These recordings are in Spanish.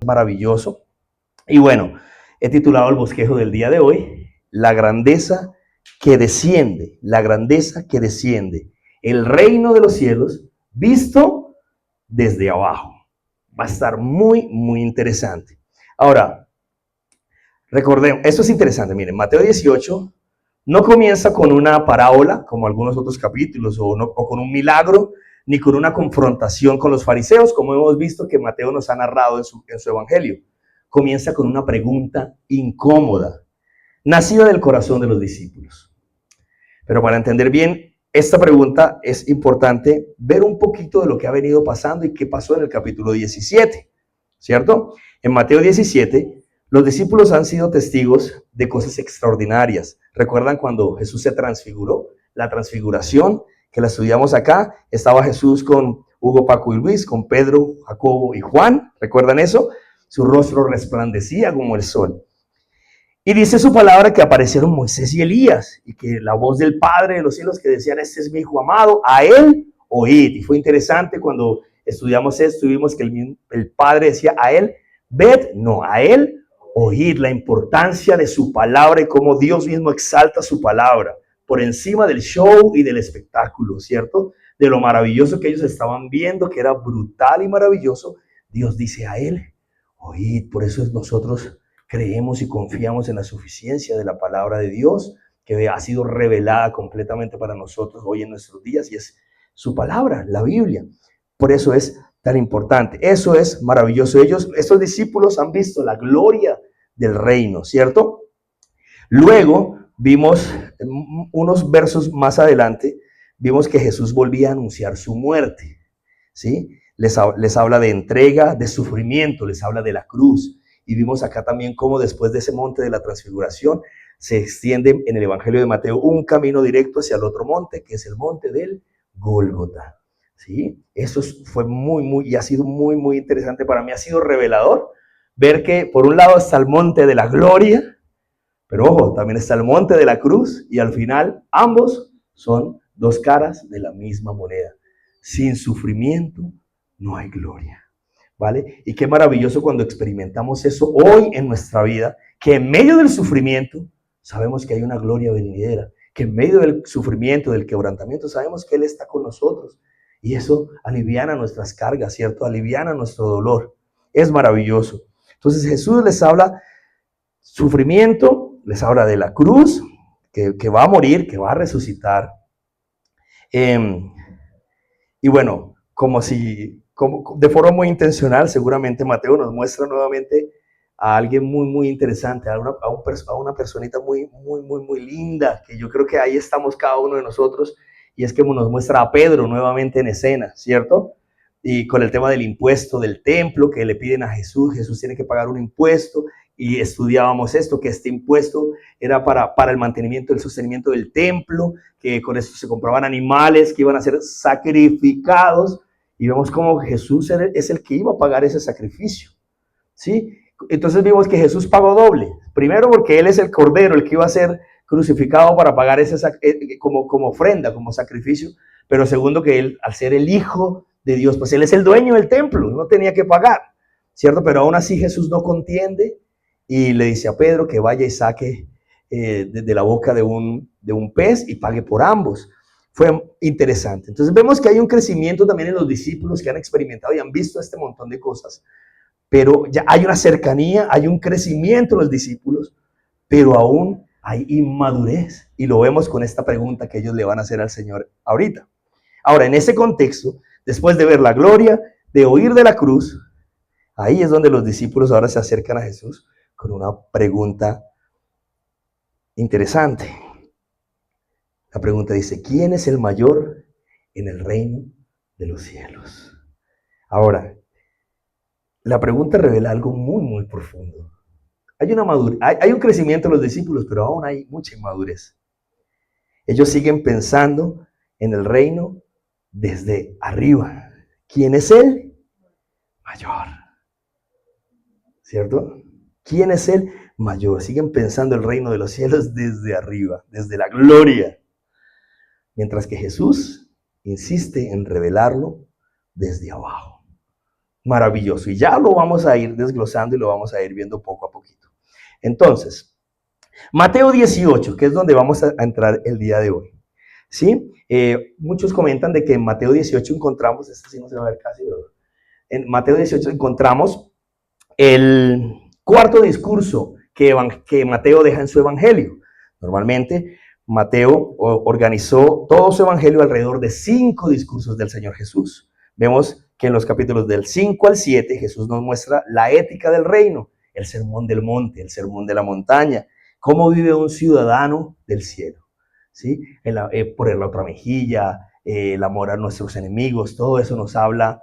maravilloso. Y bueno, he titulado el bosquejo del día de hoy, La grandeza que desciende, la grandeza que desciende, el reino de los cielos visto desde abajo. Va a estar muy, muy interesante. Ahora, recordemos, esto es interesante, miren, Mateo 18 no comienza con una parábola, como algunos otros capítulos, o con un milagro, ni con una confrontación con los fariseos, como hemos visto que Mateo nos ha narrado en su evangelio. Comienza con una pregunta incómoda, nacida del corazón de los discípulos. Pero para entender bien esta pregunta es importante ver un poquito de lo que ha venido pasando y qué pasó en el capítulo 17, ¿cierto? En Mateo 17, los discípulos han sido testigos de cosas extraordinarias. ¿Recuerdan cuando Jesús se transfiguró? La transfiguración, que la estudiamos acá, estaba Jesús con Hugo, Paco y Luis, con Pedro, Jacobo y Juan. ¿Recuerdan eso? Su rostro resplandecía como el sol. Y dice su palabra que aparecieron Moisés y Elías, y que la voz del Padre de los cielos que decían, este es mi hijo amado, a él oíd. Y fue interesante cuando estudiamos esto y vimos que el Padre decía a él, ved, no, a él oíd, la importancia de su palabra y cómo Dios mismo exalta su palabra por encima del show y del espectáculo, ¿cierto? De lo maravilloso que ellos estaban viendo, que era brutal y maravilloso, Dios dice a él, oíd. Por eso nosotros creemos y confiamos en la suficiencia de la palabra de Dios, que ha sido revelada completamente para nosotros hoy en nuestros días, y es su palabra, la Biblia. Por eso es tan importante. Eso es maravilloso. Estos discípulos han visto la gloria del reino, ¿cierto? Luego vimos unos versos más adelante, vimos que Jesús volvía a anunciar su muerte, ¿sí? Les habla de entrega, de sufrimiento, les habla de la cruz. Y vimos acá también cómo después de ese monte de la transfiguración se extiende en el Evangelio de Mateo un camino directo hacia el otro monte, que es el monte del Gólgota. ¿Sí? Eso fue y ha sido muy, muy interesante para mí. Ha sido revelador ver que por un lado está el monte de la gloria, pero ojo, también está el monte de la cruz, y al final ambos son dos caras de la misma moneda. Sin sufrimiento no hay gloria. ¿Vale? Y qué maravilloso cuando experimentamos eso hoy en nuestra vida, que en medio del sufrimiento sabemos que hay una gloria venidera, que en medio del sufrimiento, del quebrantamiento, sabemos que Él está con nosotros. Y eso aliviana nuestras cargas, ¿cierto? Aliviana nuestro dolor. Es maravilloso. Entonces Jesús les habla sufrimiento, les habla de la cruz, que va a morir, que va a resucitar. Y bueno, como de forma muy intencional, seguramente Mateo nos muestra nuevamente a alguien muy, muy interesante, a una personita muy, muy, muy, muy linda, que yo creo que ahí estamos cada uno de nosotros, y es que nos muestra a Pedro nuevamente en escena, ¿cierto? Y con el tema del impuesto del templo, que le piden a Jesús tiene que pagar un impuesto, y estudiábamos esto, que este impuesto era para el mantenimiento, el sostenimiento del templo, que con esto se compraban animales que iban a ser sacrificados, y vemos cómo Jesús es el que iba a pagar ese sacrificio, ¿sí? Entonces vimos que Jesús pagó doble. Primero porque Él es el Cordero, el que iba a ser crucificado para pagar como ofrenda, como sacrificio. Pero segundo que Él, al ser el Hijo de Dios, pues Él es el dueño del templo, no tenía que pagar, ¿cierto? Pero aún así Jesús no contiende y le dice a Pedro que vaya y saque de la boca de un pez y pague por ambos. Fue interesante. Entonces vemos que hay un crecimiento también en los discípulos que han experimentado y han visto este montón de cosas, pero ya hay una cercanía, hay un crecimiento en los discípulos, pero aún hay inmadurez, y lo vemos con esta pregunta que ellos le van a hacer al Señor ahorita. Ahora, en ese contexto, después de ver la gloria, de oír de la cruz, ahí es donde los discípulos ahora se acercan a Jesús con una pregunta interesante. La pregunta dice, ¿quién es el mayor en el reino de los cielos? Ahora, la pregunta revela algo muy, muy profundo. Hay un crecimiento en los discípulos, pero aún hay mucha inmadurez. Ellos siguen pensando en el reino desde arriba. ¿Quién es el mayor? ¿Cierto? ¿Quién es el mayor? Siguen pensando el reino de los cielos desde arriba, desde la gloria. Mientras que Jesús insiste en revelarlo desde abajo. Maravilloso. Y ya lo vamos a ir desglosando y lo vamos a ir viendo poco a poquito. Entonces, Mateo 18, que es donde vamos a entrar el día de hoy. ¿Sí? Muchos comentan de que en Mateo 18 encontramos, este sí no se va a ver casi, ¿verdad? En Mateo 18 encontramos el cuarto discurso que Mateo deja en su evangelio. Normalmente Mateo organizó todo su evangelio alrededor de 5 discursos del Señor Jesús. Vemos que en los capítulos del 5 al 7 Jesús nos muestra la ética del reino, el sermón del monte, el sermón de la montaña, cómo vive un ciudadano del cielo, ¿sí? Poner la otra mejilla, el amor a nuestros enemigos, todo eso nos habla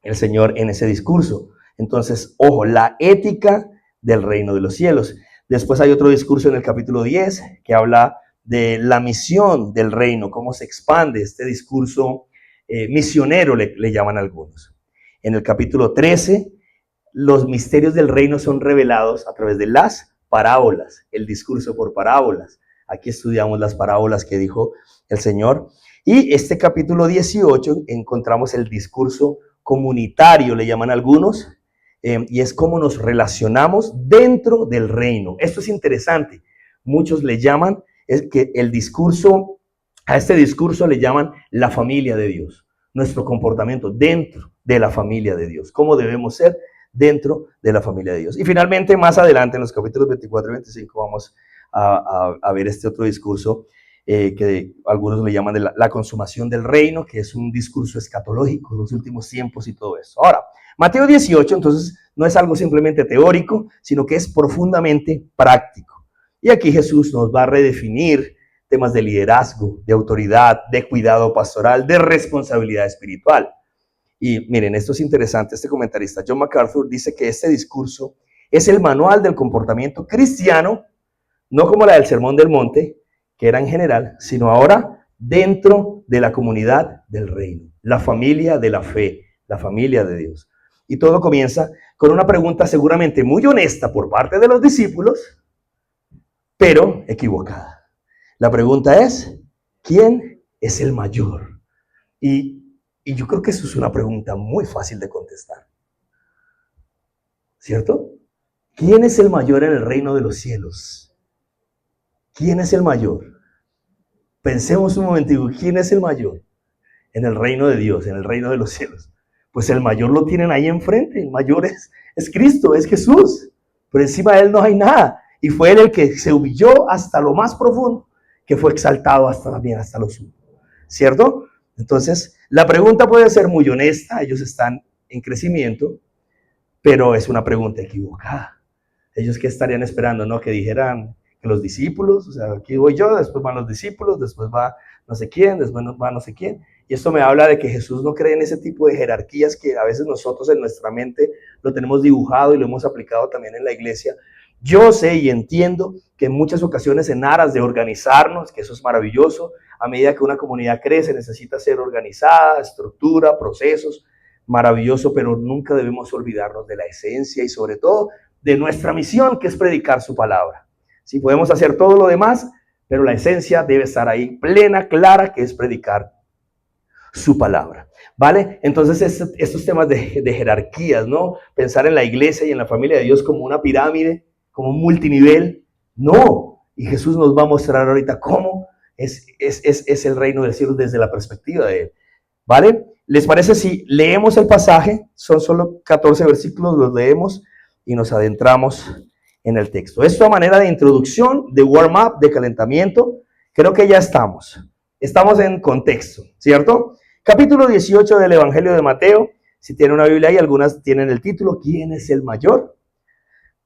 el Señor en ese discurso. Entonces, ojo, la ética del reino de los cielos. Después hay otro discurso en el capítulo 10 que habla de la misión del reino, cómo se expande este discurso misionero, le llaman algunos. En el capítulo 13, los misterios del reino son revelados a través de las parábolas, el discurso por parábolas. Aquí estudiamos las parábolas que dijo el Señor. Y este capítulo 18 encontramos el discurso comunitario, le llaman algunos, y es cómo nos relacionamos dentro del reino. Esto es interesante. Muchos le llaman, es que a este discurso le llaman la familia de Dios. Nuestro comportamiento dentro de la familia de Dios. Cómo debemos ser dentro de la familia de Dios. Y finalmente, más adelante, en los capítulos 24 y 25, vamos a ver este otro discurso que algunos le llaman de la consumación del reino, que es un discurso escatológico, los últimos tiempos y todo eso. Ahora, Mateo 18, entonces, no es algo simplemente teórico, sino que es profundamente práctico. Y aquí Jesús nos va a redefinir temas de liderazgo, de autoridad, de cuidado pastoral, de responsabilidad espiritual. Y miren, esto es interesante, este comentarista John MacArthur dice que este discurso es el manual del comportamiento cristiano, no como la del Sermón del Monte, que era en general, sino ahora dentro de la comunidad del reino, la familia de la fe, la familia de Dios. Y todo comienza con una pregunta seguramente muy honesta por parte de los discípulos, pero equivocada. La pregunta es, ¿quién es el mayor? Y yo creo que eso es una pregunta muy fácil de contestar, ¿cierto? ¿Quién es el mayor en el reino de los cielos? ¿Quién es el mayor? Pensemos un momentico, ¿quién es el mayor en el reino de Dios, en el reino de los cielos? Pues el mayor lo tienen ahí enfrente, el mayor es Cristo, es Jesús. Por encima de él no hay nada. Y fue él el que se humilló hasta lo más profundo, que fue exaltado hasta lo sumo, ¿cierto? Entonces, la pregunta puede ser muy honesta, ellos están en crecimiento, pero es una pregunta equivocada. Ellos que estarían esperando, ¿no? Que dijeran que los discípulos, o sea, aquí voy yo, después van los discípulos, después va no sé quién, después va no sé quién. Y esto me habla de que Jesús no cree en ese tipo de jerarquías que a veces nosotros en nuestra mente lo tenemos dibujado y lo hemos aplicado también en la iglesia. Yo sé y entiendo que en muchas ocasiones en aras de organizarnos, que eso es maravilloso, a medida que una comunidad crece necesita ser organizada, estructura, procesos, maravilloso, pero nunca debemos olvidarnos de la esencia y sobre todo de nuestra misión, que es predicar su palabra. Sí, podemos hacer todo lo demás, pero la esencia debe estar ahí plena, clara, que es predicar su palabra, ¿vale? Entonces estos temas de jerarquías, ¿no? Pensar en la iglesia y en la familia de Dios como una pirámide, como un multinivel, no. Y Jesús nos va a mostrar ahorita cómo es el reino del cielo desde la perspectiva de él, ¿vale? ¿Les parece si leemos el pasaje? Son solo 14 versículos, los leemos y nos adentramos en el texto. Esto a manera de introducción, de warm-up, de calentamiento. Creo que ya estamos en contexto, ¿cierto? Capítulo 18 del Evangelio de Mateo. Si tienen una Biblia ahí, algunas tienen el título, ¿quién es el mayor?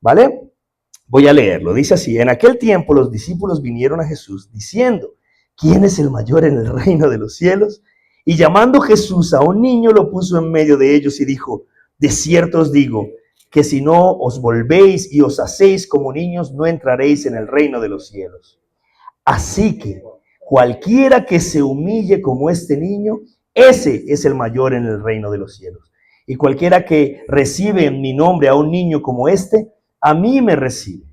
¿Vale? Voy a leerlo. Dice así: en aquel tiempo los discípulos vinieron a Jesús diciendo, ¿quién es el mayor en el reino de los cielos? Y llamando Jesús a un niño, lo puso en medio de ellos y dijo, de cierto os digo, que si no os volvéis y os hacéis como niños, no entraréis en el reino de los cielos. Así que cualquiera que se humille como este niño, ese es el mayor en el reino de los cielos. Y cualquiera que recibe en mi nombre a un niño como este, a mí me recibe.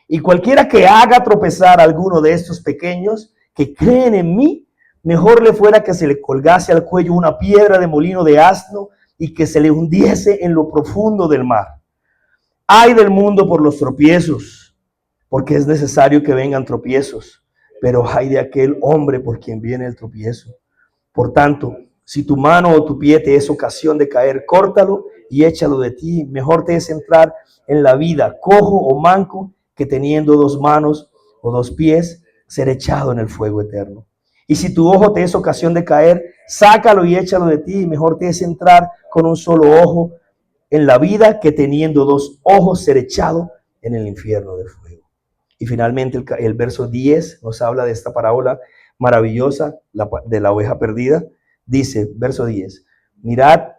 Y cualquiera que haga tropezar a alguno de estos pequeños que creen en mí, mejor le fuera que se le colgase al cuello una piedra de molino de asno y que se le hundiese en lo profundo del mar. Ay del mundo por los tropiezos, porque es necesario que vengan tropiezos, pero ay de aquel hombre por quien viene el tropiezo. Por tanto, si tu mano o tu pie te es ocasión de caer, córtalo y échalo de ti. Mejor te es entrar en la vida cojo o manco que teniendo dos manos o dos pies ser echado en el fuego eterno. Y si tu ojo te es ocasión de caer, sácalo y échalo de ti. Mejor te es entrar con un solo ojo en la vida que teniendo dos ojos ser echado en el infierno de fuego. Y finalmente el verso 10 nos habla de esta parábola maravillosa de la oveja perdida. Dice, verso 10, mirad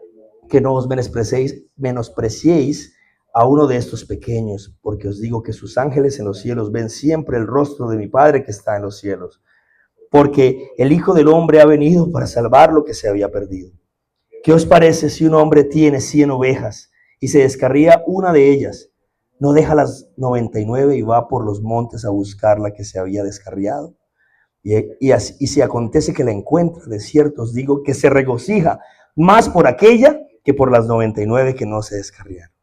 que no os menospreciéis a uno de estos pequeños, porque os digo que sus ángeles en los cielos ven siempre el rostro de mi Padre que está en los cielos. Porque el Hijo del Hombre ha venido para salvar lo que se había perdido. ¿Qué os parece si un hombre tiene 100 ovejas y se descarría una de ellas? ¿No deja las 99 y va por los montes a buscar la que se había descarriado? Y si acontece que la encuentra, de cierto os digo que se regocija más por aquella que por las 99 que no se descarriaron.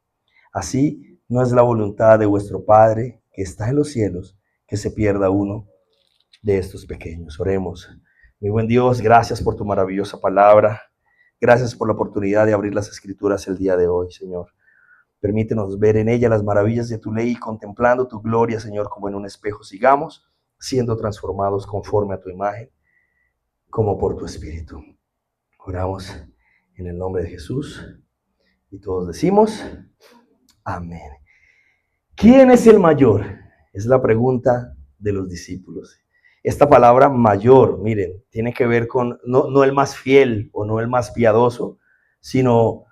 Así no es la voluntad de vuestro Padre que está en los cielos que se pierda uno de estos pequeños. Oremos. Mi buen Dios, gracias por tu maravillosa palabra. Gracias por la oportunidad de abrir las Escrituras el día de hoy, Señor. Permítenos ver en ella las maravillas de tu ley y contemplando tu gloria, Señor, como en un espejo. Sigamos siendo transformados conforme a tu imagen, como por tu Espíritu. Oramos en el nombre de Jesús y todos decimos amén. ¿Quién es el mayor? Es la pregunta de los discípulos. Esta palabra mayor, miren, tiene que ver con no el más fiel o no el más piadoso, sino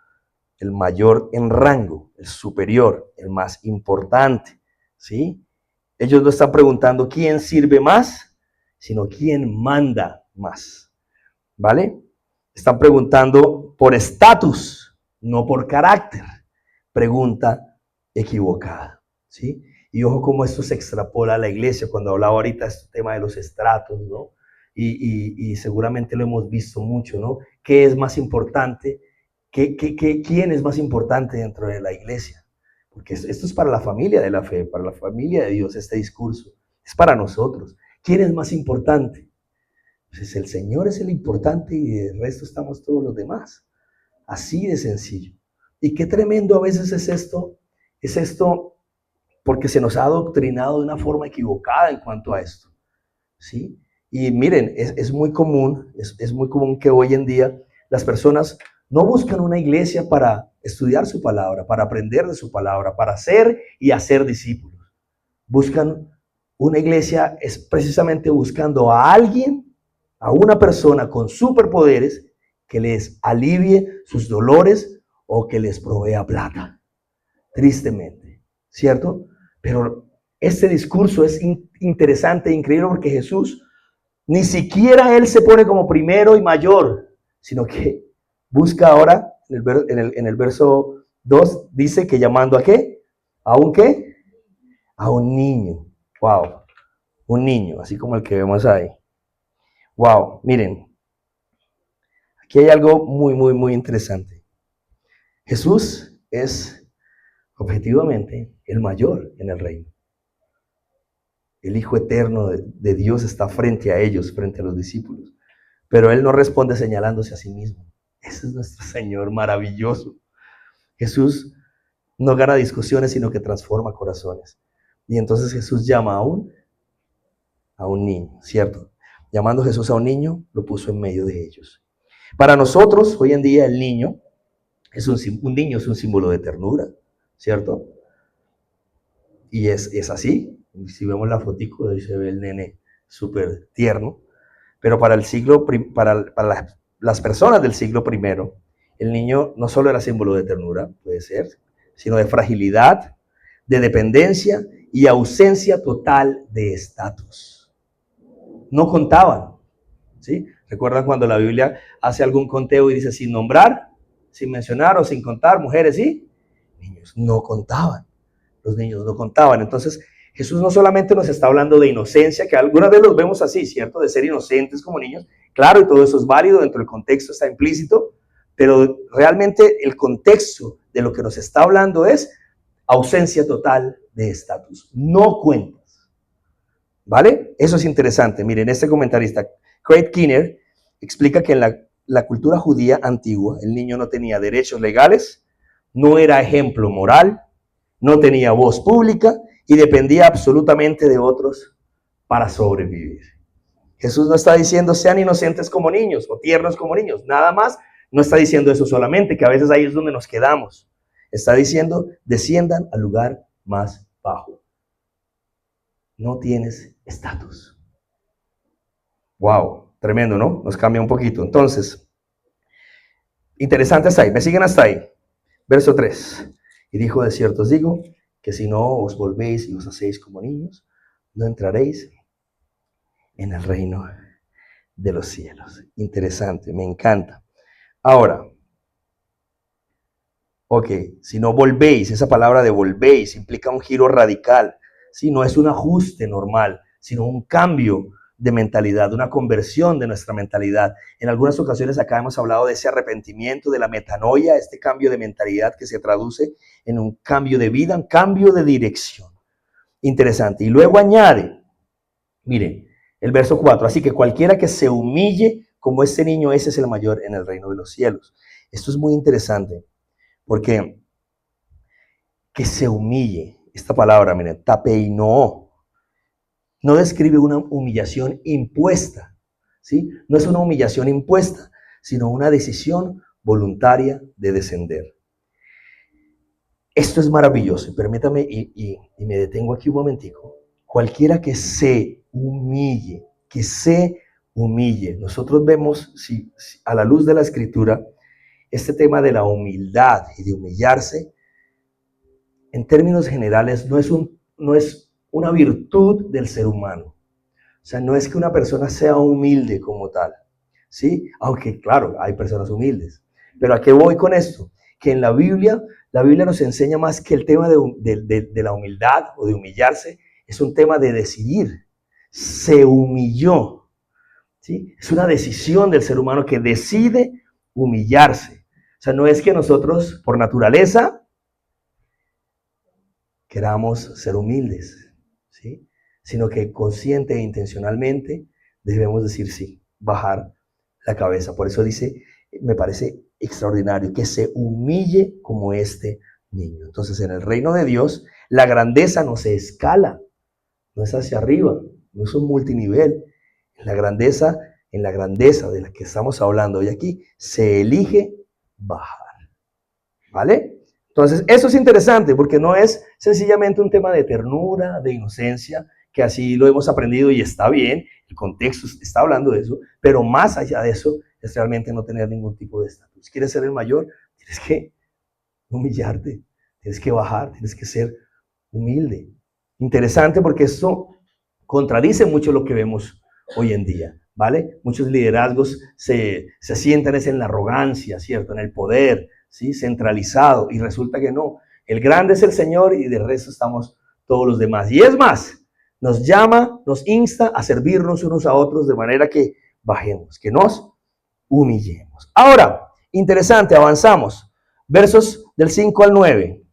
el mayor en rango, el superior, el más importante, ¿sí? Ellos no están preguntando quién sirve más, sino quién manda más, ¿vale? Están preguntando por estatus, no por carácter. Pregunta equivocada, ¿sí? Y ojo cómo esto se extrapola a la iglesia, cuando hablaba ahorita este tema de los estratos, ¿no? Y seguramente lo hemos visto mucho, ¿no? ¿Qué es más importante? ¿Quién es más importante dentro de la iglesia? Porque esto es para la familia de la fe, para la familia de Dios, este discurso. Es para nosotros. ¿Quién es más importante? Pues el Señor es el importante y el resto estamos todos los demás. Así de sencillo. Y qué tremendo a veces es esto. Es esto porque se nos ha adoctrinado de una forma equivocada en cuanto a esto, ¿sí? Y miren, es muy común que hoy en día las personas no buscan una iglesia para estudiar su palabra, para aprender de su palabra, para ser y hacer discípulos. Buscan una iglesia es precisamente buscando a alguien, a una persona con superpoderes que les alivie sus dolores o que les provea plata. Tristemente, ¿cierto? Pero este discurso es interesante e increíble porque Jesús ni siquiera él se pone como primero y mayor, sino que busca ahora, en el verso 2, dice que llamando ¿a qué? ¿A un qué? A un niño. Wow, un niño, así como el que vemos ahí. Wow, miren, aquí hay algo muy interesante. Jesús es objetivamente el mayor en el reino. El Hijo eterno de Dios está frente a ellos, frente a los discípulos. Pero Él no responde señalándose a sí mismo. Ese es nuestro Señor maravilloso. Jesús no gana discusiones, sino que transforma corazones. Y entonces Jesús llama a un niño, ¿cierto? Llamando a Jesús a un niño, lo puso en medio de ellos. Para nosotros, hoy en día, el niño un niño es un símbolo de ternura, ¿cierto? Y es así. Si vemos la fotico, ahí se ve el nene súper tierno. Pero para las personas del siglo I, el niño no solo era símbolo de ternura, puede ser, sino de fragilidad, de dependencia y ausencia total de estatus. No contaban, ¿sí? ¿Recuerdan cuando la Biblia hace algún conteo y dice sin nombrar, sin mencionar o sin contar mujeres y niños? No contaban. Los niños no contaban. Entonces, Jesús no solamente nos está hablando de inocencia, que alguna vez los vemos así, ¿cierto? De ser inocentes como niños. Claro, y todo eso es válido, dentro del contexto está implícito, pero realmente el contexto de lo que nos está hablando es ausencia total de estatus. No cuentas. ¿Vale? Eso es interesante. Miren, este comentarista, Craig Kinner, explica que en la cultura judía antigua, el niño no tenía derechos legales, no era ejemplo moral, no tenía voz pública y dependía absolutamente de otros para sobrevivir. Jesús no está diciendo sean inocentes como niños o tiernos como niños, nada más. No está diciendo eso solamente, que a veces ahí es donde nos quedamos. Está diciendo desciendan al lugar más bajo. No tienes estatus. Wow, tremendo, ¿no? Nos cambia un poquito. Entonces, interesante hasta ahí. ¿Me siguen hasta ahí? Verso 3. Y dijo, de cierto os digo, que si no os volvéis y os hacéis como niños, no entraréis en el reino de los cielos. Interesante, me encanta. Ahora, ok, si no volvéis, esa palabra de volvéis implica un giro radical. ¿Sí? No es un ajuste normal, sino un cambio de mentalidad, una conversión de nuestra mentalidad. En algunas ocasiones acá hemos hablado de ese arrepentimiento, de la metanoia, este cambio de mentalidad que se traduce en un cambio de vida, un cambio de dirección. Interesante. Y luego añade, miren, el verso 4, así que cualquiera que se humille como este niño, ese es el mayor en el reino de los cielos. Esto es muy interesante, porque que se humille, esta palabra, miren, tapeino, no describe una humillación impuesta, ¿sí? No es una humillación impuesta, sino una decisión voluntaria de descender. Esto es maravilloso, permítame y me detengo aquí un momentico. Cualquiera que se humille, nosotros vemos, si a la luz de la Escritura, este tema de la humildad y de humillarse, en términos generales, no es una virtud del ser humano. O sea, no es que una persona sea humilde como tal, ¿sí? Aunque, claro, hay personas humildes. Pero ¿a qué voy con esto? Que en la Biblia nos enseña más que el tema de la humildad o de humillarse, es un tema de decidir. Se humilló, ¿sí? Es una decisión del ser humano que decide humillarse. O sea, no es que nosotros, por naturaleza, queramos ser humildes, ¿sí? Sino que consciente e intencionalmente debemos decir sí, bajar la cabeza. Por eso dice, me parece extraordinario, que se humille como este niño. Entonces, en el reino de Dios, la grandeza no se escala, no es hacia arriba, no es un multinivel. En la grandeza de la que estamos hablando hoy aquí, se elige bajar. ¿Vale? Entonces, eso es interesante porque no es sencillamente un tema de ternura, de inocencia, que así lo hemos aprendido y está bien, el contexto está hablando de eso, pero más allá de eso es realmente no tener ningún tipo de estatus. ¿Quieres ser el mayor? Tienes que humillarte, tienes que bajar, tienes que ser humilde. Interesante porque esto contradice mucho lo que vemos hoy en día, ¿vale? Muchos liderazgos se asientan en la arrogancia, ¿cierto? En el poder, ¿sí? Centralizado, y resulta que no. El grande es el Señor y del resto estamos todos los demás. Y es más, nos llama, nos insta a servirnos unos a otros de manera que bajemos, que nos humillemos. Ahora, interesante, avanzamos. Versos del 5 al 9.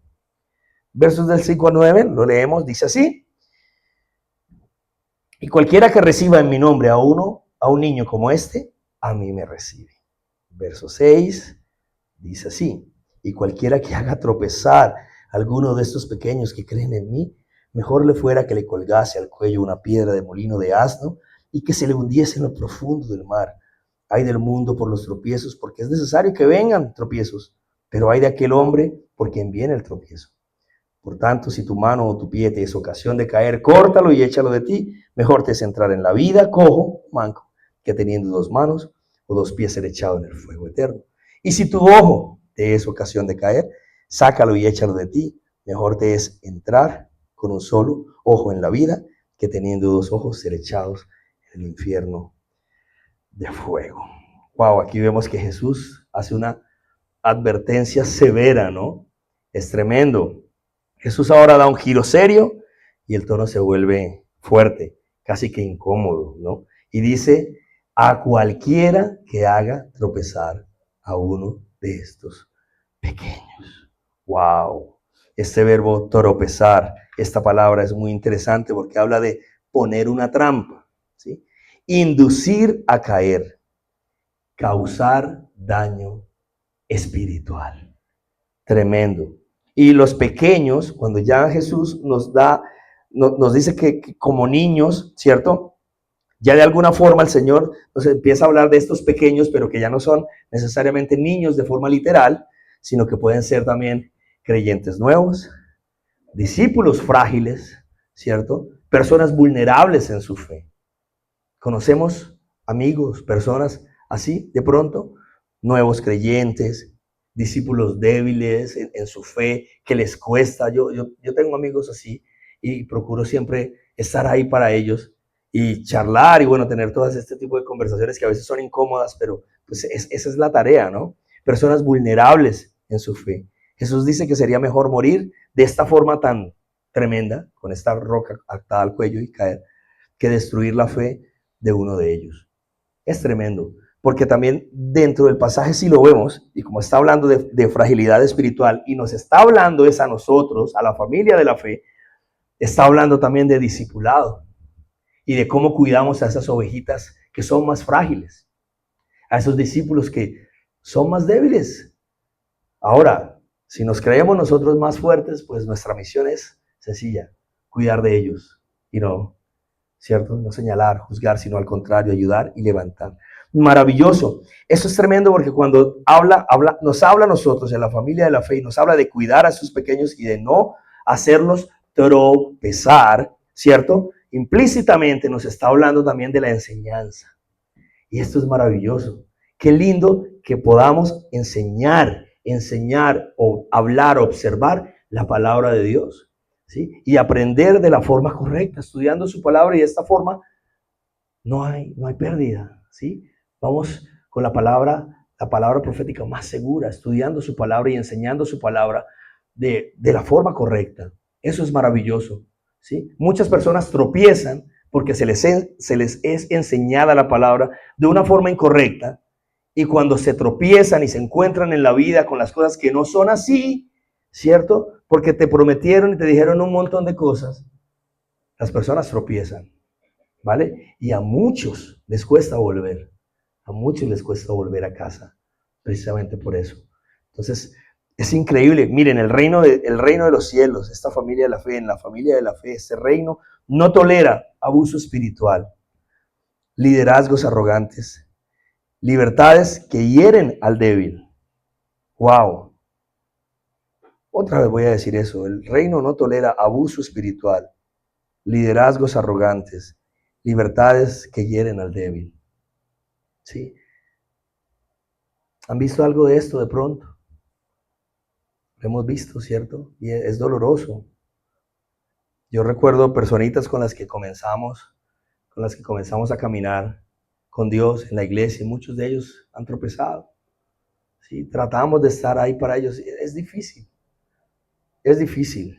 Versos del 5 al 9, lo leemos, dice así. Y cualquiera que reciba en mi nombre a un niño como este, a mí me recibe. Verso 6 dice así. Y cualquiera que haga tropezar a alguno de estos pequeños que creen en mí, mejor le fuera que le colgase al cuello una piedra de molino de asno y que se le hundiese en lo profundo del mar. Ay del mundo por los tropiezos, porque es necesario que vengan tropiezos, pero ay de aquel hombre por quien viene el tropiezo. Por tanto, si tu mano o tu pie te es ocasión de caer, córtalo y échalo de ti. Mejor te es entrar en la vida cojo, manco, que teniendo 2 manos o 2 pies ser echado en el fuego eterno. Y si tu ojo te es ocasión de caer, sácalo y échalo de ti. Mejor te es entrar con un solo ojo en la vida, que teniendo 2 ojos ser echados en el infierno de fuego. Wow, aquí vemos que Jesús hace una advertencia severa, ¿no? Es tremendo. Jesús ahora da un giro serio y el tono se vuelve fuerte, casi que incómodo, ¿no? Y dice, a cualquiera que haga tropezar a uno de estos pequeños. ¡Wow! Este verbo tropezar, esta palabra es muy interesante porque habla de poner una trampa, ¿sí? Inducir a caer, causar daño espiritual. Tremendo. Y los pequeños, cuando ya Jesús nos dice que como niños, ¿cierto? Ya de alguna forma el Señor nos empieza a hablar de estos pequeños, pero que ya no son necesariamente niños de forma literal, sino que pueden ser también creyentes nuevos, discípulos frágiles, ¿cierto? Personas vulnerables en su fe. Conocemos amigos, personas así, de pronto, nuevos creyentes, discípulos débiles en su fe, que les cuesta. Yo tengo amigos así y procuro siempre estar ahí para ellos y charlar y bueno, tener todas este tipo de conversaciones que a veces son incómodas, pero pues esa es la tarea, ¿no? Personas vulnerables en su fe. Jesús dice que sería mejor morir de esta forma tan tremenda, con esta roca atada al cuello y caer, que destruir la fe de uno de ellos. Es tremendo, porque también dentro del pasaje si lo vemos, y como está hablando de fragilidad espiritual, y nos está hablando es a nosotros, a la familia de la fe, está hablando también de discipulado, y de cómo cuidamos a esas ovejitas que son más frágiles, a esos discípulos que son más débiles. Ahora, si nos creemos nosotros más fuertes, pues nuestra misión es sencilla, cuidar de ellos, y no, ¿cierto? No señalar, juzgar, sino al contrario, ayudar y levantar. Maravilloso. Eso es tremendo porque cuando nos habla a nosotros en la familia de la fe y nos habla de cuidar a sus pequeños y de no hacerlos tropezar, ¿cierto? Implícitamente nos está hablando también de la enseñanza. Y esto es maravilloso. Qué lindo que podamos enseñar o hablar, observar la palabra de Dios, ¿sí? Y aprender de la forma correcta, estudiando su palabra, y de esta forma no hay pérdida, ¿sí? Vamos con la palabra profética más segura, estudiando su palabra y enseñando su palabra de la forma correcta. Eso es maravilloso, ¿sí? Muchas personas tropiezan porque se les es enseñada la palabra de una forma incorrecta, y cuando se tropiezan y se encuentran en la vida con las cosas que no son así, ¿cierto? Porque te prometieron y te dijeron un montón de cosas, las personas tropiezan, ¿vale? Y a muchos les cuesta volver, a muchos les cuesta volver a casa, precisamente por eso. Entonces, es increíble. Miren, el reino de los cielos, esta familia de la fe, en la familia de la fe, este reino no tolera abuso espiritual, liderazgos arrogantes, libertades que hieren al débil. ¡Wow! Otra vez voy a decir eso. El reino no tolera abuso espiritual, liderazgos arrogantes, libertades que hieren al débil. ¿Sí? ¿Han visto algo de esto de pronto? Lo hemos visto, ¿cierto? Y es doloroso. Yo recuerdo personitas con las que comenzamos a caminar con Dios en la iglesia, y muchos de ellos han tropezado. ¿Sí? Tratamos de estar ahí para ellos. Es difícil. Es difícil.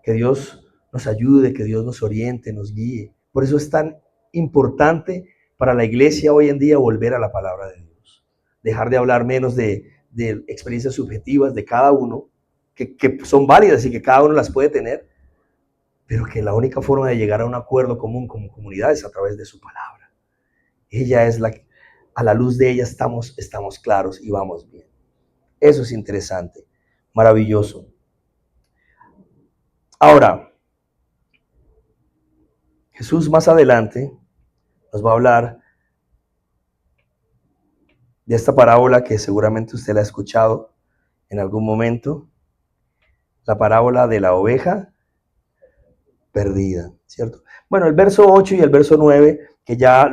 Que Dios nos ayude, que Dios nos oriente, nos guíe. Por eso es tan importante para la iglesia hoy en día volver a la palabra de Dios. Dejar de hablar menos de experiencias subjetivas de cada uno, que son válidas y que cada uno las puede tener, pero que la única forma de llegar a un acuerdo común como comunidad es a través de su palabra. Ella es a la luz de ella estamos claros y vamos bien. Eso es interesante, maravilloso. Ahora, Jesús más adelante nos va a hablar de esta parábola que seguramente usted la ha escuchado en algún momento, la parábola de la oveja perdida, ¿cierto? Bueno, el verso 8 y el verso 9, que ya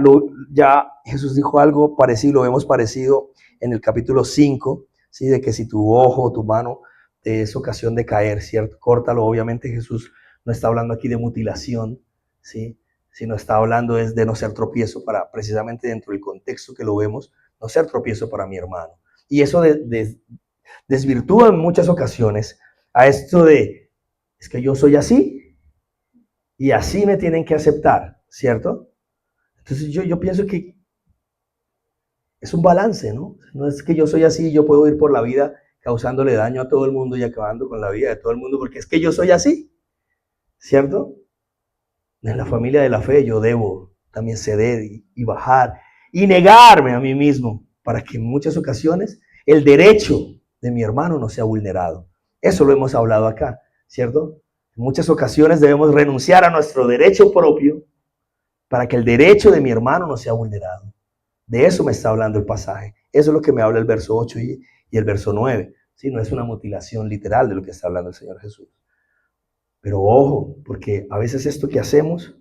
Jesús dijo algo parecido, lo vemos parecido en el capítulo 5, ¿sí? De que si tu ojo o tu mano te es ocasión de caer, ¿cierto? Córtalo. Obviamente Jesús no está hablando aquí de mutilación, ¿sí? Sino está hablando es de no ser tropiezo para, precisamente dentro del contexto que lo vemos, no ser tropiezo para mi hermano. Y eso desvirtúa en muchas ocasiones a esto de, es que yo soy así y así me tienen que aceptar, ¿cierto? Entonces yo pienso que es un balance, ¿no? No es que yo soy así, yo puedo ir por la vida causándole daño a todo el mundo y acabando con la vida de todo el mundo, porque es que yo soy así, ¿cierto? En la familia de la fe yo debo también ceder y bajar y negarme a mí mismo para que en muchas ocasiones el derecho de mi hermano no sea vulnerado. Eso lo hemos hablado acá, ¿cierto? En muchas ocasiones debemos renunciar a nuestro derecho propio para que el derecho de mi hermano no sea vulnerado. De eso me está hablando el pasaje. Eso es lo que me habla el verso 8 y el verso 9. ¿Sí? No es una mutilación literal de lo que está hablando el Señor Jesús. Pero ojo, porque a veces esto que hacemos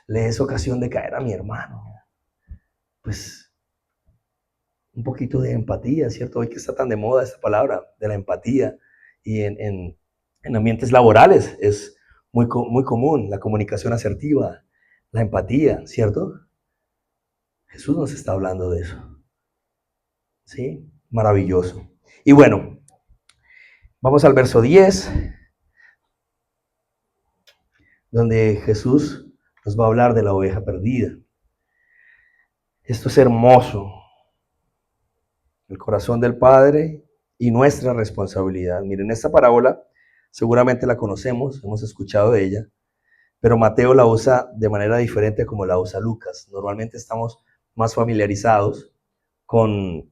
le es ocasión de caer a mi hermano. Pues un poquito de empatía, ¿cierto? Hoy que está tan de moda esta palabra de la empatía y en ambientes laborales es muy común la comunicación asertiva, la empatía, ¿cierto? Jesús nos está hablando de eso. ¿Sí? Maravilloso. Y bueno, vamos al verso 10, donde Jesús nos va a hablar de la oveja perdida. Esto es hermoso. El corazón del Padre y nuestra responsabilidad. Miren, esta parábola seguramente la conocemos, hemos escuchado de ella, pero Mateo la usa de manera diferente como la usa Lucas. Normalmente estamos más familiarizados con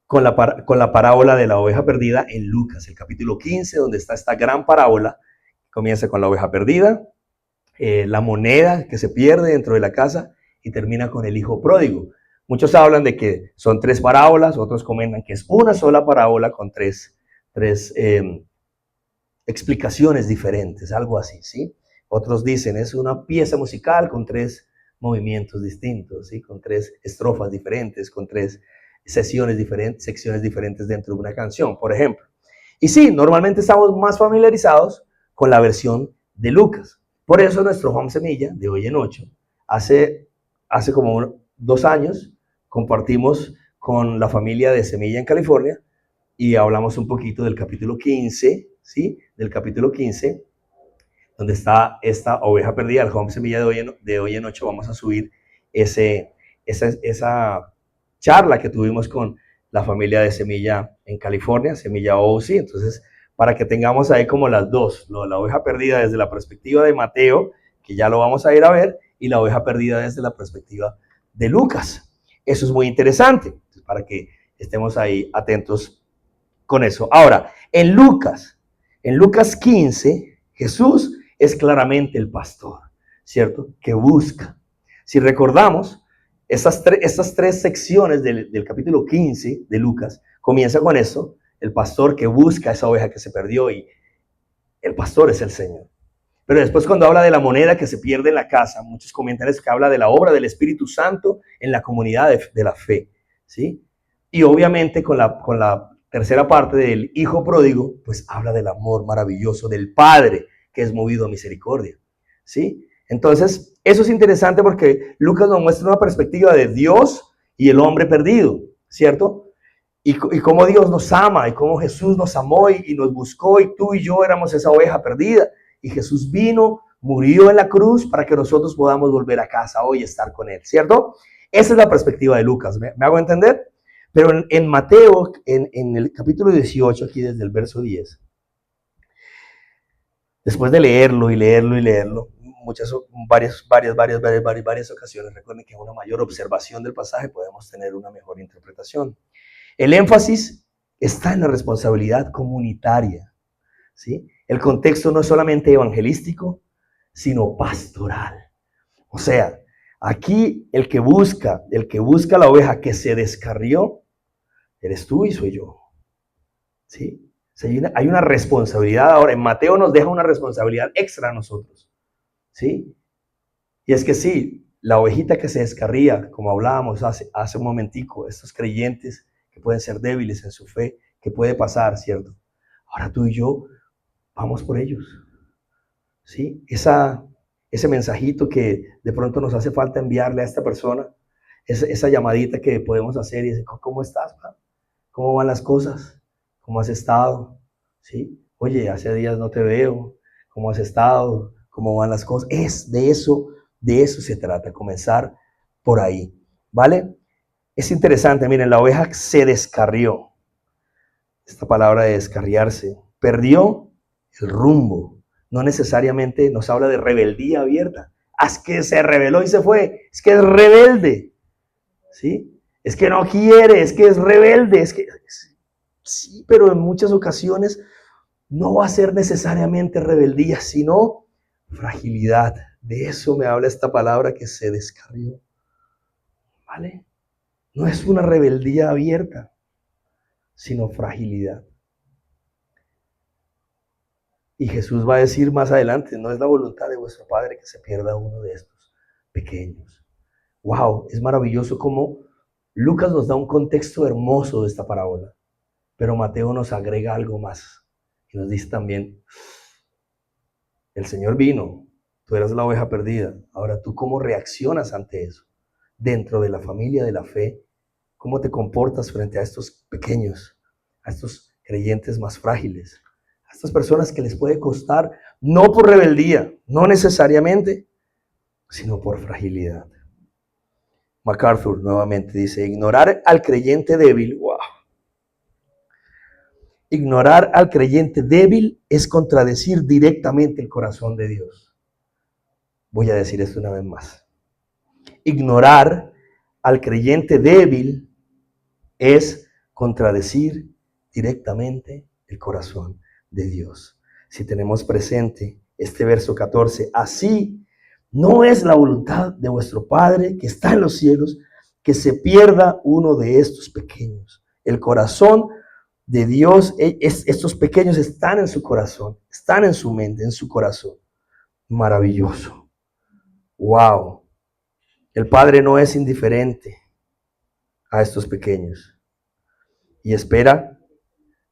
la parábola de la oveja perdida en Lucas, el capítulo 15, donde está esta gran parábola. Comienza con la oveja perdida, la moneda que se pierde dentro de la casa y termina con el hijo pródigo. Muchos hablan de que son 3 parábolas, otros comentan que es una sola parábola con tres explicaciones diferentes, algo así, ¿sí? Otros dicen es una pieza musical con 3 movimientos distintos, ¿sí? Con 3 estrofas diferentes, con 3 secciones diferentes dentro de una canción, por ejemplo. Y sí, normalmente estamos más familiarizados con la versión de Lucas. Por eso nuestro Home Semilla, de hoy en 8, hace como 2 años, compartimos con la familia de Semilla en California y hablamos un poquito del capítulo 15, ¿sí? Del capítulo 15, donde está esta oveja perdida, el Home Semilla de hoy en 8. Vamos a subir esa charla que tuvimos con la familia de Semilla en California, Semilla OC. Entonces, para que tengamos ahí como las dos, la oveja perdida desde la perspectiva de Mateo, que ya lo vamos a ir a ver, y la oveja perdida desde la perspectiva de Lucas. Eso es muy interesante, para que estemos ahí atentos con eso. Ahora, en Lucas 15, Jesús es claramente el pastor, ¿cierto? Que busca. Si recordamos, estas 3 secciones del capítulo 15 de Lucas, comienza con eso, el pastor que busca esa oveja que se perdió y el pastor es el Señor. Pero después cuando habla de la moneda que se pierde en la casa, muchos comentarios que habla de la obra del Espíritu Santo en la comunidad de la fe, ¿sí? Y obviamente con la tercera parte del hijo pródigo, pues habla del amor maravilloso del Padre que es movido a misericordia, ¿sí? Entonces, eso es interesante porque Lucas nos muestra una perspectiva de Dios y el hombre perdido, ¿cierto? Y cómo Dios nos ama y cómo Jesús nos amó y nos buscó y tú y yo éramos esa oveja perdida. Y Jesús vino, murió en la cruz para que nosotros podamos volver a casa hoy y estar con Él, ¿cierto? Esa es la perspectiva de Lucas, ¿me hago entender? Pero en Mateo, en el capítulo 18, aquí desde el verso 10, después de leerlo y leerlo y leerlo, varias ocasiones, recuerden que en una mayor observación del pasaje podemos tener una mejor interpretación. El énfasis está en la responsabilidad comunitaria, ¿sí? El contexto no es solamente evangelístico, sino pastoral. O sea, aquí el que busca la oveja que se descarrió, eres tú y soy yo, ¿sí? O sea, hay una responsabilidad ahora. En Mateo nos deja una responsabilidad extra a nosotros, ¿sí? Y es que sí, la ovejita que se descarría, como hablábamos hace un momentico, estos creyentes que pueden ser débiles en su fe, que puede pasar, ¿cierto? Ahora tú y yo vamos por ellos, ¿sí? Ese mensajito que de pronto nos hace falta enviarle a esta persona, esa llamadita que podemos hacer y decir, ¿cómo estás, pa? ¿Cómo van las cosas? ¿Cómo has estado? ¿Sí? Oye, hace días no te veo. ¿Cómo has estado? ¿Cómo van las cosas? De eso se trata, comenzar por ahí, ¿vale? Es interesante, miren, la oveja se descarrió. Esta palabra de descarriarse, perdió el rumbo. No necesariamente nos habla de rebeldía abierta. Es que se rebeló y se fue. Es que es rebelde. ¿Sí? Es que no quiere, es que es rebelde. Sí, pero en muchas ocasiones no va a ser necesariamente rebeldía, sino fragilidad. De eso me habla esta palabra que se descarrió. ¿Vale? No es una rebeldía abierta, sino fragilidad. Y Jesús va a decir más adelante, no es la voluntad de vuestro Padre que se pierda uno de estos pequeños. Wow, es maravilloso cómo Lucas nos da un contexto hermoso de esta parábola, pero Mateo nos agrega algo más y nos dice también, el Señor vino, tú eras la oveja perdida, ahora tú cómo reaccionas ante eso, dentro de la familia de la fe, cómo te comportas frente a estos pequeños, a estos creyentes más frágiles, a estas personas que les puede costar, no por rebeldía, no necesariamente, sino por fragilidad. MacArthur nuevamente dice, ignorar al creyente débil, wow. Ignorar al creyente débil es contradecir directamente el corazón de Dios. Voy a decir esto una vez más. Ignorar al creyente débil es contradecir directamente el corazón de Dios. Si tenemos presente este verso 14, así no es la voluntad de vuestro Padre que está en los cielos que se pierda uno de estos pequeños. El corazón de Dios, estos pequeños están en su corazón, están en su mente, en su corazón. Maravilloso. Wow. El Padre no es indiferente a estos pequeños y espera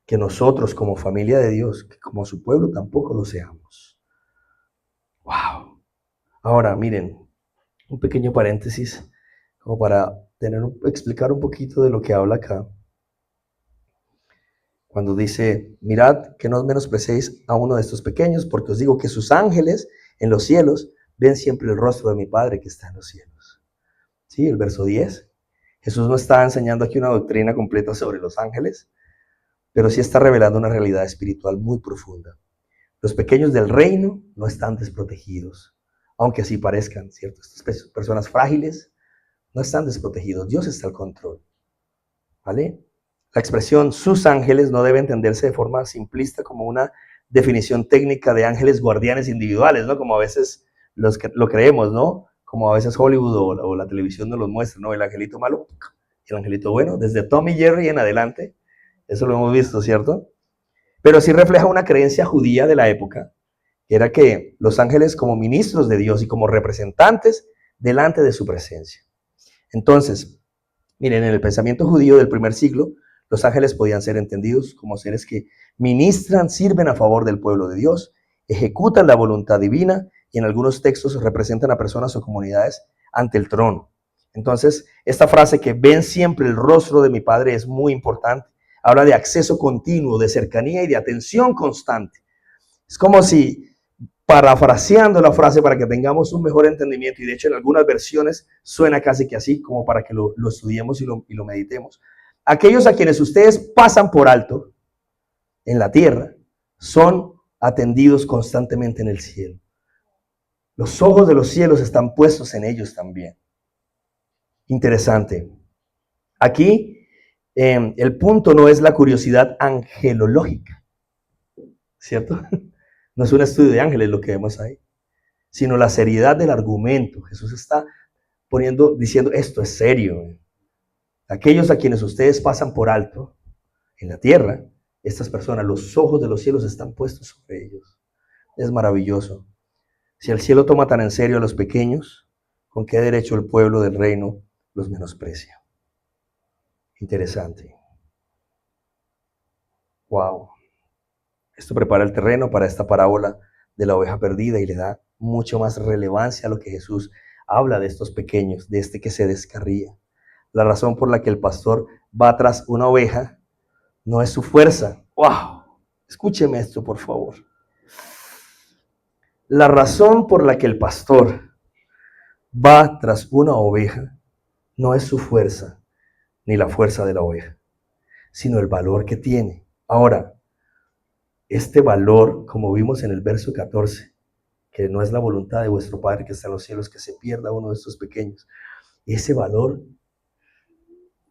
que nosotros como familia de Dios, que como su pueblo tampoco lo seamos. Wow. Ahora, miren, un pequeño paréntesis como para explicar un poquito de lo que habla acá. Cuando dice, mirad que no os menosprecéis a uno de estos pequeños, porque os digo que sus ángeles en los cielos ven siempre el rostro de mi Padre que está en los cielos. Sí, el verso 10. Jesús no está enseñando aquí una doctrina completa sobre los ángeles, pero sí está revelando una realidad espiritual muy profunda. Los pequeños del reino no están desprotegidos, aunque así parezcan, ¿cierto? Estas personas frágiles no están desprotegidos, Dios está al control, ¿vale? La expresión sus ángeles no debe entenderse de forma simplista como una definición técnica de ángeles guardianes individuales, ¿no? Como a veces lo creemos, ¿no? Como a veces Hollywood o la televisión nos los muestra, ¿no? El angelito malo y el angelito bueno, desde Tom y Jerry en adelante, eso lo hemos visto, ¿cierto? Pero sí refleja una creencia judía de la época, que era que los ángeles como ministros de Dios y como representantes delante de su presencia. Entonces, miren, en el pensamiento judío del primer siglo, los ángeles podían ser entendidos como seres que ministran, sirven a favor del pueblo de Dios, ejecutan la voluntad divina y en algunos textos representan a personas o comunidades ante el trono. Entonces, esta frase que ven siempre el rostro de mi Padre es muy importante. Habla de acceso continuo, de cercanía y de atención constante. Es como si, parafraseando la frase para que tengamos un mejor entendimiento, y de hecho en algunas versiones suena casi que así, como para que lo estudiemos y lo meditemos. Aquellos a quienes ustedes pasan por alto en la tierra son atendidos constantemente en el cielo. Los ojos de los cielos están puestos en ellos también. Interesante. Aquí el punto no es la curiosidad angelológica, ¿cierto? No es un estudio de ángeles lo que vemos ahí, sino la seriedad del argumento. Jesús está diciendo, esto es serio. Aquellos a quienes ustedes pasan por alto en la tierra, estas personas, los ojos de los cielos están puestos sobre ellos. Es maravilloso. Si el cielo toma tan en serio a los pequeños, ¿con qué derecho el pueblo del reino los menosprecia? Interesante. Wow. Esto prepara el terreno para esta parábola de la oveja perdida y le da mucho más relevancia a lo que Jesús habla de estos pequeños, de este que se descarría. La razón por la que el pastor va tras una oveja no es su fuerza. ¡Wow! Escúcheme esto, por favor. La razón por la que el pastor va tras una oveja no es su fuerza, ni la fuerza de la oveja, sino el valor que tiene. Ahora, este valor, como vimos en el verso 14, que no es la voluntad de vuestro Padre que está en los cielos, que se pierda uno de estos pequeños. Ese valor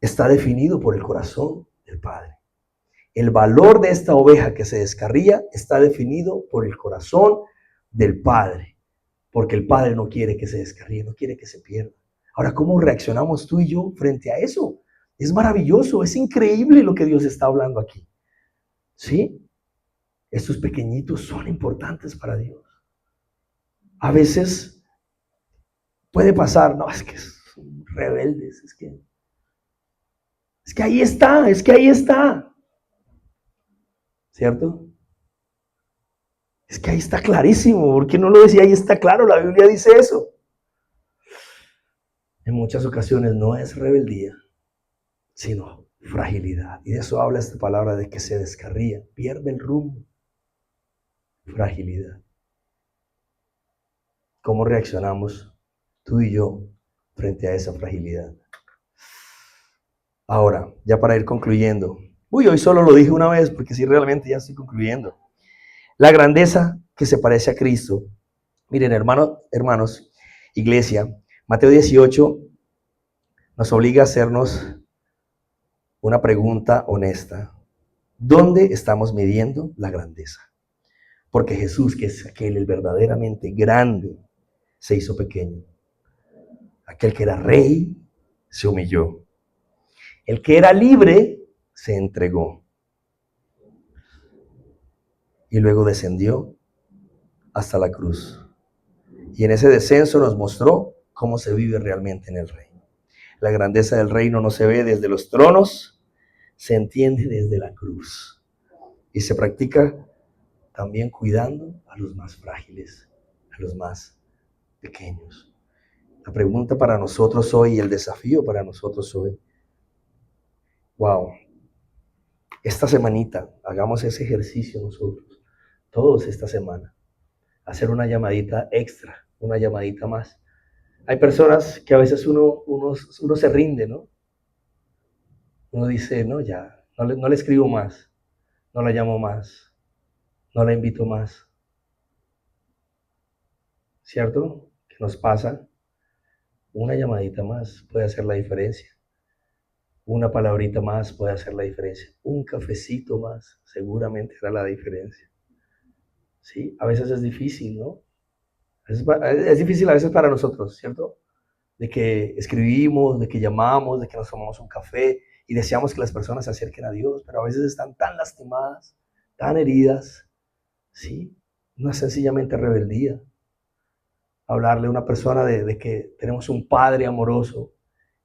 está definido por el corazón del Padre. El valor de esta oveja que se descarría está definido por el corazón del Padre, porque el Padre no quiere que se descarríe, no quiere que se pierda. Ahora, ¿cómo reaccionamos tú y yo frente a eso? Es maravilloso, es increíble lo que Dios está hablando aquí. ¿Sí? Estos pequeñitos son importantes para Dios. A veces puede pasar, no, es que son rebeldes, es que ahí está, es que ahí está. ¿Cierto? Es que ahí está clarísimo. ¿Por qué no lo decía? Ahí está claro, la Biblia dice eso. En muchas ocasiones no es rebeldía, sino fragilidad. Y de eso habla esta palabra de que se descarría, pierde el rumbo. Fragilidad. ¿Cómo reaccionamos tú y yo frente a esa fragilidad? Ahora, ya para ir concluyendo. Hoy solo lo dije una vez porque sí, realmente ya estoy concluyendo. La grandeza que se parece a Cristo. Miren, hermanos, iglesia, Mateo 18 nos obliga a hacernos una pregunta honesta. ¿Dónde estamos midiendo la grandeza? Porque Jesús, que es aquel el verdaderamente grande, se hizo pequeño. Aquel que era rey, se humilló. El que era libre, se entregó. Y luego descendió hasta la cruz. Y en ese descenso nos mostró cómo se vive realmente en el reino. La grandeza del reino no se ve desde los tronos, se entiende desde la cruz. Y se practica también cuidando a los más frágiles, a los más pequeños. La pregunta para nosotros hoy, el desafío para nosotros hoy. Wow. Esta semanita, hagamos ese ejercicio nosotros, todos esta semana. Hacer una llamadita extra, una llamadita más. Hay personas que a veces uno se rinde, ¿no? Uno dice, no, ya, no le escribo más, no la llamo más, no la invito más. ¿Cierto? ¿Qué nos pasa? Una llamadita más puede hacer la diferencia. Una palabrita más puede hacer la diferencia. Un cafecito más seguramente hará la diferencia. ¿Sí? A veces es difícil, ¿no? Es difícil a veces para nosotros, ¿cierto? De que escribimos, de que llamamos, de que nos tomamos un café y deseamos que las personas se acerquen a Dios, pero a veces están tan lastimadas, tan heridas, ¿sí? No es sencillamente rebeldía. Hablarle a una persona de que tenemos un Padre amoroso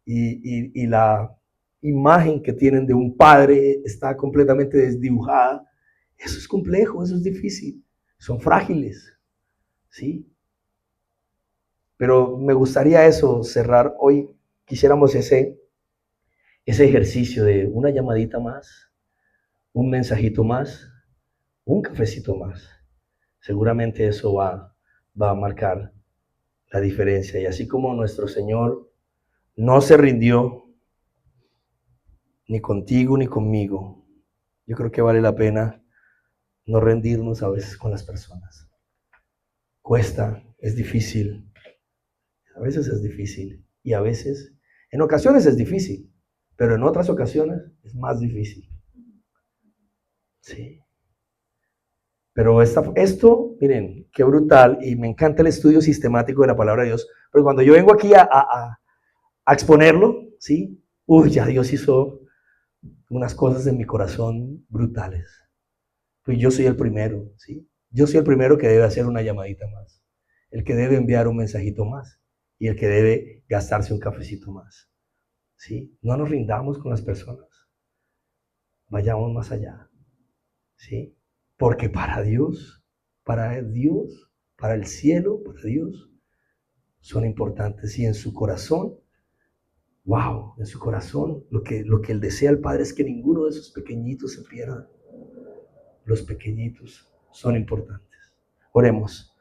y la imagen que tienen de un padre está completamente desdibujada. Eso es complejo, eso es difícil. Son frágiles, ¿sí? Pero me gustaría eso, cerrar hoy. Quisiéramos ese ejercicio de una llamadita más, un mensajito más, un cafecito más. Seguramente eso va a marcar la diferencia. Y así como nuestro Señor no se rindió, ni contigo ni conmigo, yo creo que vale la pena no rendirnos a veces con las personas. Cuesta, es difícil, a veces es difícil y a veces, en ocasiones es difícil, pero en otras ocasiones es más difícil. Sí. Pero esto, miren, qué brutal, y me encanta el estudio sistemático de la palabra de Dios, pero cuando yo vengo aquí a exponerlo, ¿sí? Ya Dios hizo unas cosas en mi corazón brutales. Pues yo soy el primero, ¿sí? Yo soy el primero que debe hacer una llamadita más, el que debe enviar un mensajito más y el que debe gastarse un cafecito más, ¿sí? No nos rindamos con las personas, vayamos más allá, ¿sí? Porque para Dios, para el cielo, para Dios, son importantes y en su corazón, wow, en su corazón, lo que Él desea el Padre es que ninguno de esos pequeñitos se pierda. Los pequeñitos son importantes. Oremos.